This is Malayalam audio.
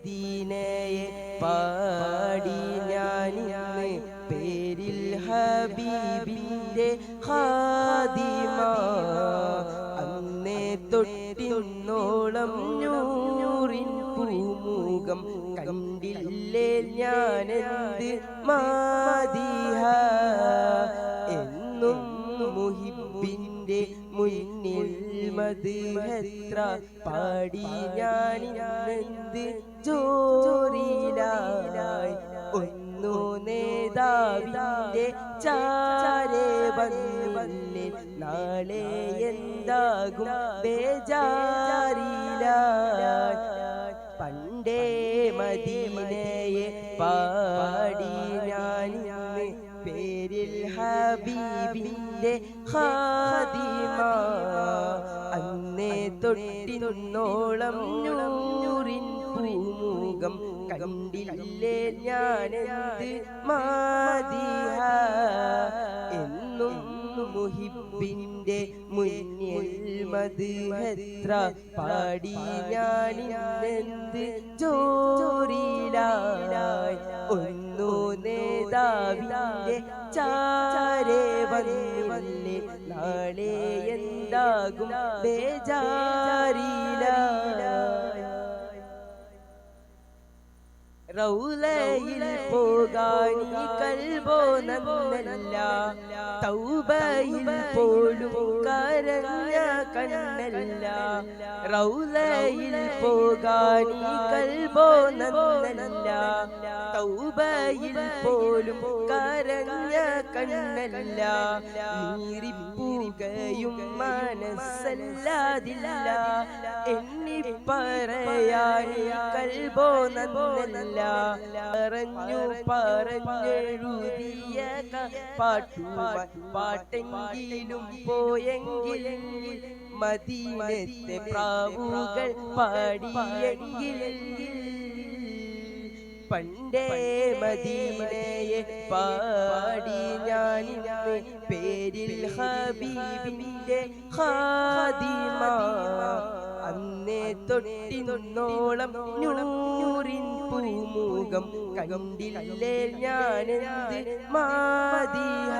മദീനയെ പാടി ഞാനിന്ന് പേരിൽ ഹബീബിന്റെ ഖാദിമ അന്നേ തൊട്ടിന്നോളം നൂറിൻ പൂമുഖം കണ്ടില്ലേ ഞാനെന്ത് മാദിഹ എന്നും മുഹിബിന്റെ മുന്നിൽ മദ്ഹെത്ര പാടി ഞാനിന്നെന്ത് ജോറിലായി ഒന്നു നേതാവിന്റെ ചാരേ വന്നില്ലേ നാളെ എന്താകും ബേജാറിലായി പണ്ടേ മദീനയെ പാടി ഞാനിന്ന് പേരിൽ ഹബീബിന്റെ ഖാദിമ അന്നേ തൊട്ടിന്നോളം നൂറിൻ പൂമുഖം കണ്ടില്ലേ ഞാനെന്ത് മാദിഹ എന്നും മുഹിബിന്റെ മുന്നിൽ മദ്ഹെത്ര പാടി ഞാനിന്നെന്ത് ജോറിലായി ഒന്നു നേതാവിന്റെ ചാരേ വന്നില്ലേ നാളെ എന്താകും ബേജാറിലായി റൗളയിൽ പോകാൻ കൽബോ നന്നല്ല തൗബയിൽ പോലും കരഞ്ഞ കണ്ണല്ല റൗളയിൽ പോകാൻ കൽബോ നന്നല്ല തൗബയിൽ പോലും കരഞ്ഞ കണ്ണല്ല നീറിപ്പുകയും മനസ്സല്ലാതില്ല എണ്ണി പറയാൻ കൽബോ നന്നല്ല പറഞ്ഞെഴുതിയ പാട്ടെങ്കിലും പോയെങ്കിൽ മദീനത്തെ പ്രാവുകൾ പാടിയെങ്കിൽ പണ്ടേ മദീനയെ പാടി ഞാനിന്ന് പേരിൽ ഹബീബിന്റെ ഖാദിമ അന്നേ തൊട്ടിന്നോളം നൂറിൻ പൂമുഖം കണ്ടില്ലേ ഞാനെന്ത് മാദിഹ